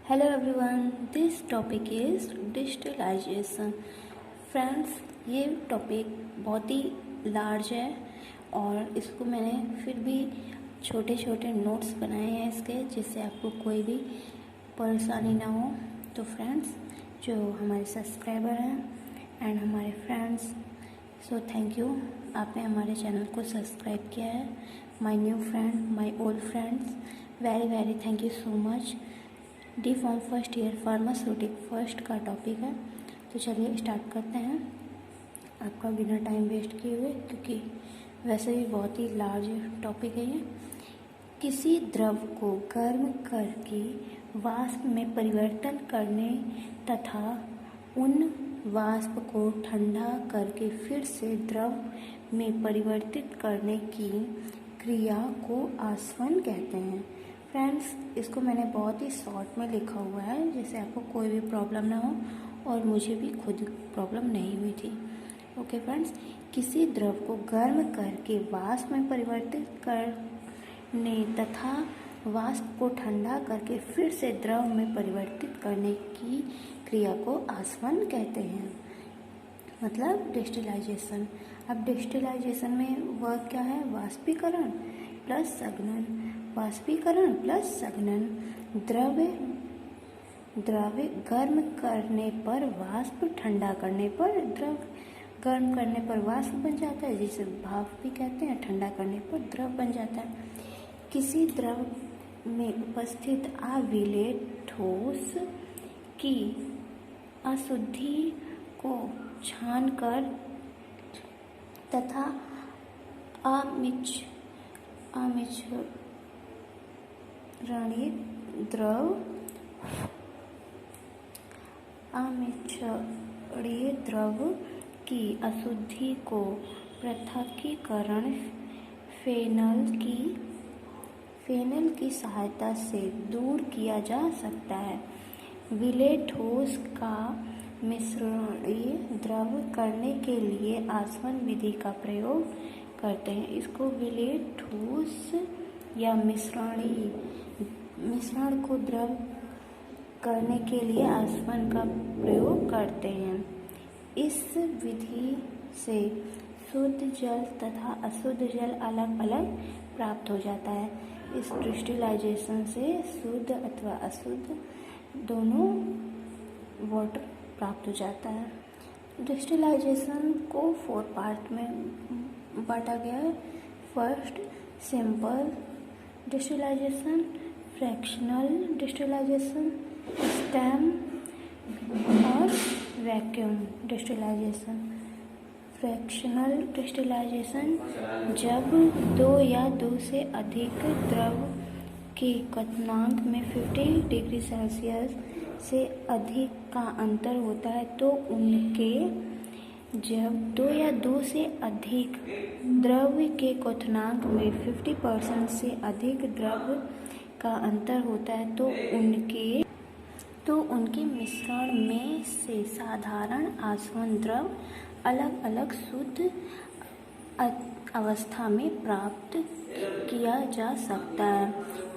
Hello everyone, this topic is digitalisation. Friends, ये topic बहुत ही लार्ज है और इसको मैंने फिर भी छोटे छोटे नोट्स बनाए हैं इसके, जिससे आपको कोई भी परेशानी ना हो। तो फ्रेंड्स, जो हमारे सब्सक्राइबर हैं एंड हमारे फ्रेंड्स, सो थैंक यू, आपने हमारे चैनल को सब्सक्राइब किया है। My new friend, my old friends, very thank you so much. D form first year pharmaceutic first का टॉपिक है, तो चलिए स्टार्ट करते हैं आपका बिना टाइम वेस्ट किए हुए, क्योंकि वैसे भी बहुत ही लार्ज टॉपिक है ये। किसी द्रव को गर्म करके वाष्प में परिवर्तन करने तथा उन वाष्प को ठंडा करके फिर से द्रव में परिवर्तित करने की क्रिया को आसवन कहते हैं। फ्रेंड्स, इसको मैंने बहुत ही शॉर्ट में लिखा हुआ है, जिससे आपको कोई भी प्रॉब्लम ना हो और मुझे भी खुद प्रॉब्लम नहीं हुई थी। ओके फ्रेंड्स, किसी द्रव को गर्म करके वाष्प में परिवर्तित करने तथा वाष्प को ठंडा करके फिर से द्रव में परिवर्तित करने की क्रिया को आसवन कहते हैं, मतलब डिस्टिलाइजेशन। अब डिस्टिलाइजेशन में वर्क क्या है? वाष्पीकरण प्लस संघनन। वाष्पीकरण प्लस संघनन। द्रव गर्म करने पर वाष्प, ठंडा करने पर द्रव। गर्म करने पर वाष्प बन जाता है, जिसे भाप भी कहते हैं। ठंडा करने पर द्रव बन जाता है। किसी द्रव में उपस्थित अविलेय ठोस की अशुद्धि को छानकर तथा अमिश्रणीय द्रव की अशुद्धि को पृथक्कीकरण फेनल की सहायता से दूर किया जा सकता है। विलेय ठोस का मिश्रणीय द्रव करने के लिए आसवन विधि का प्रयोग करते हैं। इसको विलेय ठोस या मिश्रण को द्रव करने के लिए आसवन का प्रयोग करते हैं। इस विधि से शुद्ध जल तथा अशुद्ध जल अलग अलग प्राप्त हो जाता है। इस डिस्टिलाइजेशन से शुद्ध अथवा अशुद्ध दोनों वाटर प्राप्त हो जाता है। डिस्टिलाइजेशन को 4 पार्ट में बांटा गया है। फर्स्ट, सिंपल डिस्टिलाइजेशन, फ्रैक्शनल डिस्टिलाइजेशन, स्टेम और वैक्यूम डिस्टिलाइजेशन। फ्रैक्शनल डिस्टिलाइजेशन जब 2 या 2 से अधिक द्रव के क्वथनांक में 50 डिग्री सेल्सियस से अधिक का अंतर होता है, तो जब 2 या 2 से अधिक द्रव के क्वथनांक में 50% से अधिक द्रव का अंतर होता है, तो उनके मिश्रण में से साधारण आसवन द्रव अलग अलग शुद्ध अवस्था में प्राप्त किया जा सकता है।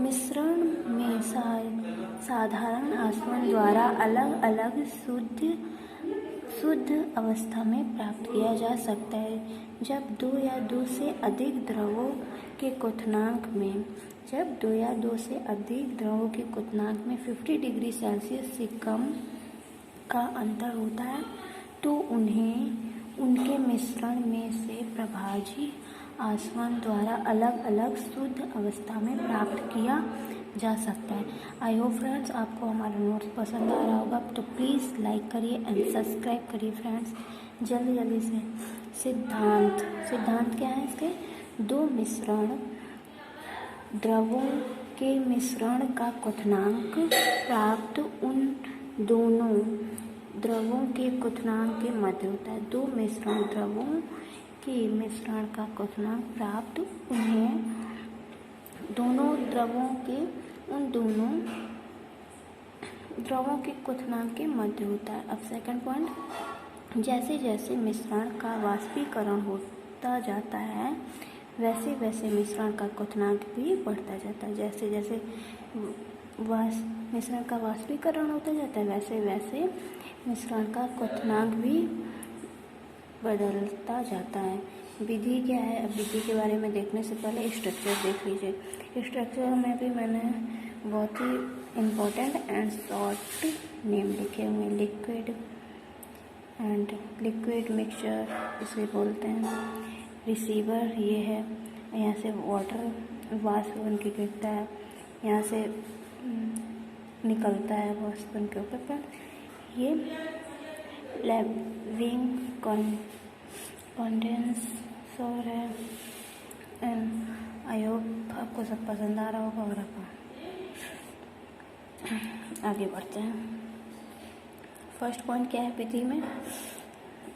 मिश्रण में साधारण आसवन द्वारा अलग अलग शुद्ध अवस्था में प्राप्त किया जा सकता है जब 2 या 2 से अधिक द्रवों के क्वथनांक में 50 डिग्री सेल्सियस से कम का अंतर होता है, तो उनके मिश्रण में से प्रभाजी आसवन द्वारा अलग अलग शुद्ध अवस्था में प्राप्त किया जा सकता है। आई होप फ्रेंड्स, आपको हमारा नोट्स पसंद आ रहा होगा, तो प्लीज़ लाइक करिए एंड सब्सक्राइब करिए फ्रेंड्स, जल्दी से। सिद्धांत क्या है इसके? 2 मिश्रण द्रवों के मिश्रण का क्वथनांक प्राप्त उन दोनों द्रवों के क्वथनांक के मध्य होता है। 2 मिश्रण द्रवों के मिश्रण का क्वथनांक प्राप्त उन दोनों द्रवों के क्वथनांक के मध्य होता है। अब सेकंड पॉइंट, जैसे जैसे मिश्रण का वाष्पीकरण होता जाता है, वैसे वैसे मिश्रण का क्वथनांक भी बढ़ता जाता है। जैसे जैसे मिश्रण का वाष्पीकरण होता जाता है, वैसे वैसे मिश्रण का क्वथनांक भी बदलता जाता है। विधि क्या है? अब विधि के बारे में देखने से पहले स्ट्रक्चर देख लीजिए। स्ट्रक्चर में भी मैंने बहुत ही इम्पोर्टेंट एंड शॉर्ट नेम लिखे हुए। लिक्विड मिक्सचर इसे बोलते हैं। रिसीवर ये है, यहाँ से वाटर वाष्प बन के गिरता है, यहाँ से निकलता है वाष्प बन के ऊपर पर। ये लैविंग कंडेंसर है। एंड आई होप आपको सब पसंद आ रहा होगा। और आगे बढ़ते हैं। फर्स्ट पॉइंट क्या है विधि में?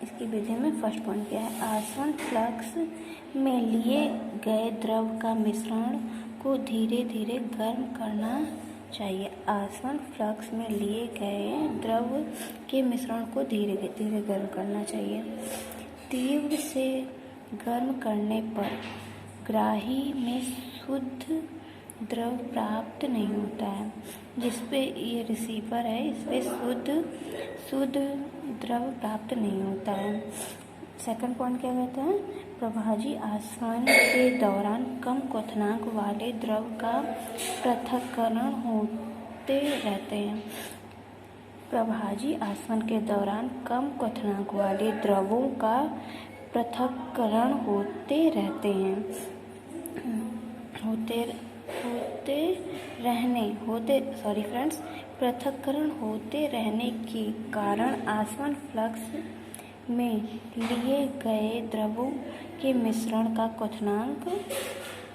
इसकी विधि में फर्स्ट पॉइंट क्या है? आसवन फ्लक्स में लिए गए द्रव का मिश्रण को धीरे धीरे गर्म करना चाहिए। आसवन फ्लक्स में लिए गए द्रव के मिश्रण को धीरे धीरे गर्म करना चाहिए। तीव्र से गर्म करने पर ग्राही में शुद्ध द्रव प्राप्त नहीं होता है। जिसपे ये रिसीवर है, इसपे शुद्ध द्रव प्राप्त नहीं होता है। सेकंड पॉइंट क्या कहता है? प्रभाजी आसवन के दौरान कम क्वथनांक वाले द्रव का पृथक्करण होते रहते हैं। प्रभाजी आसवन के दौरान कम क्वथनांक वाले द्रवों का पृथक्करण होते रहते हैं। पृथक्करण होते रहने के कारण आसवन फ्लक्स में लिए गए द्रवों के मिश्रण का क्वथनांक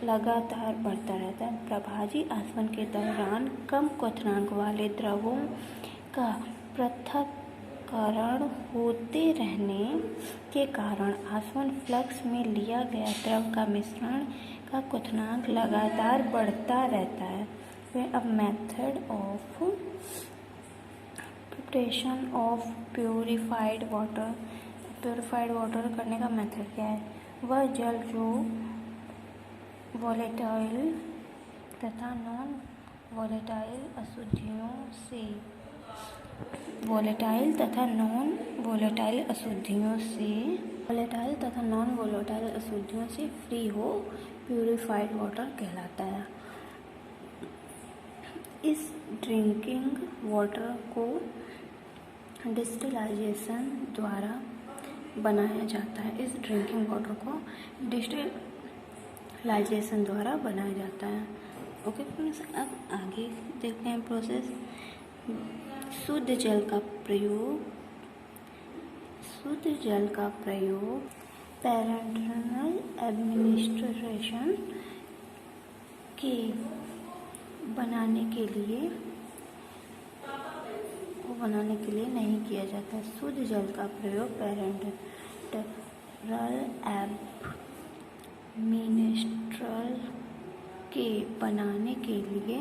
लगातार बढ़ता रहता है। प्रभाजी आसवन के दौरान कम क्वथनांक वाले द्रवों का पृथक्करण होते रहने के कारण आसवन फ्लक्स में लिया गया द्रव का मिश्रण का क्वथनांक लगातार बढ़ता रहता है। अब method of preparation of purified water करने का मेथड क्या है? वह जल जो वोलेटाइल तथा नॉन वोलेटाइल अशुद्धियों से फ्री हो प्यूरिफाइड वाटर कहलाता है। इस ड्रिंकिंग वाटर को डिस्टिलाइजेशन द्वारा बनाया जाता है। ओके फ्रेंड्स, अब आगे देखते हैं प्रोसेस। शुद्ध जल का प्रयोग पैरेंटरल एडमिनिस्ट्रेशन के बनाने के लिए नहीं किया जाता। शुद्ध जल का प्रयोग पैरेंटरल एडमिनिस्ट्रेशन के बनाने के लिए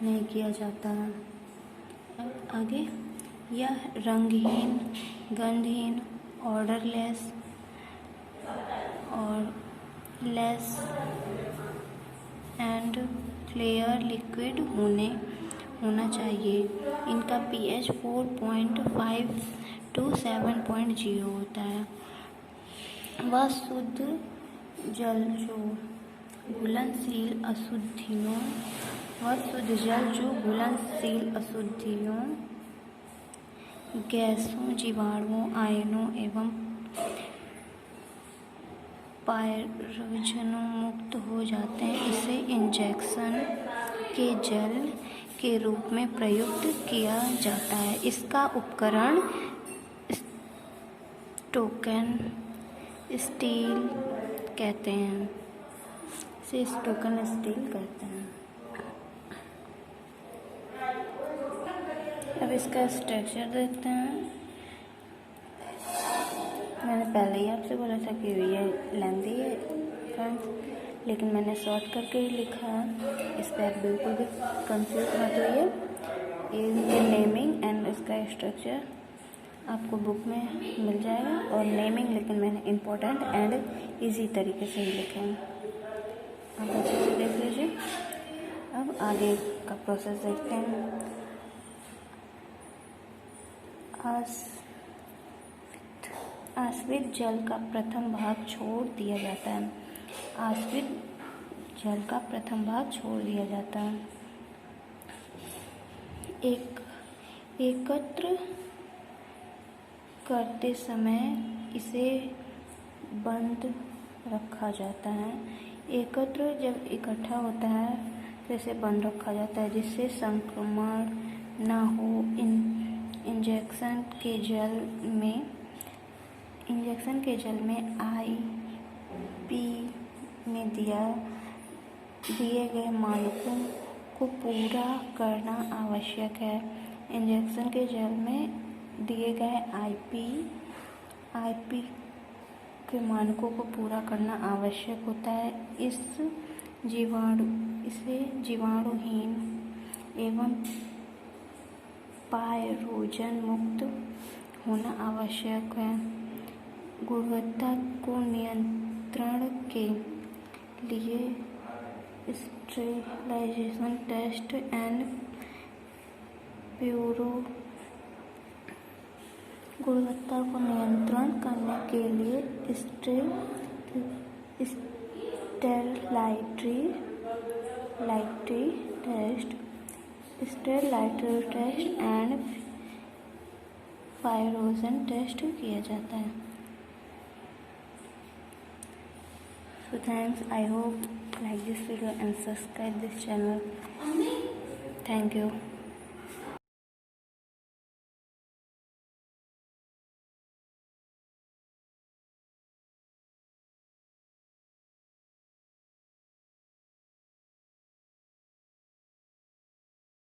नहीं किया जाता। आगे, यह रंगहीन, गंधहीन, ऑर्डरलेस एंड क्लियर लिक्विड होना चाहिए। इनका pH 4.5 to 7.0 होता है। वह शुद्ध जल जो घुलनशील अशुद्धियों, गैसों, जीवाणुओं, आयनों एवं पायरोजनों मुक्त हो जाते हैं। इसे इंजेक्शन के जल के रूप में प्रयुक्त किया जाता है। इसका उपकरण टोकन स्टील कहते हैं। अब इसका स्ट्रक्चर देखते हैं। मैंने पहले ही आपसे बोला था कि ये लेंथी है फ्रेंड्स, लेकिन मैंने शॉर्ट करके ही लिखा है। इस पर आप बिल्कुल भी कंफ्यूज मत होइए। इनके नेमिंग एंड इसका स्ट्रक्चर आपको बुक में मिल जाएगा। और नेमिंग लेकिन मैंने इम्पोर्टेंट एंड इजी तरीके से ही लिखे हैं, आप अच्छे से देख लीजिए। अब आगे का प्रोसेस देखते हैं। आश्रित जल का प्रथम भाग छोड़ दिया जाता है। आश्रित जल का प्रथम भाग छोड़ दिया जाता है। एकत्र करते समय इसे बंद रखा जाता है। एकत्र जब इकट्ठा होता है तो इसे बंद रखा जाता है जिससे संक्रमण ना हो। इंजेक्शन के जल में IP में दिए गए मानकों को पूरा करना आवश्यक है। इंजेक्शन के जल में दिए गए IP के मानकों को पूरा करना आवश्यक होता है। इसे जीवाणुहीन एवं पायरोजन मुक्त होना आवश्यक है। गुणवत्ता को नियंत्रण के लिए स्टेरिलाइजेशन टेस्ट एंड प्यूरो गुणवत्ता को नियंत्रण करने के लिए स्टेरिलाइटरी टेस्ट एंड पायरोजन टेस्ट किया जाता है। So thanks. I hope like this video and subscribe this channel. Thank you.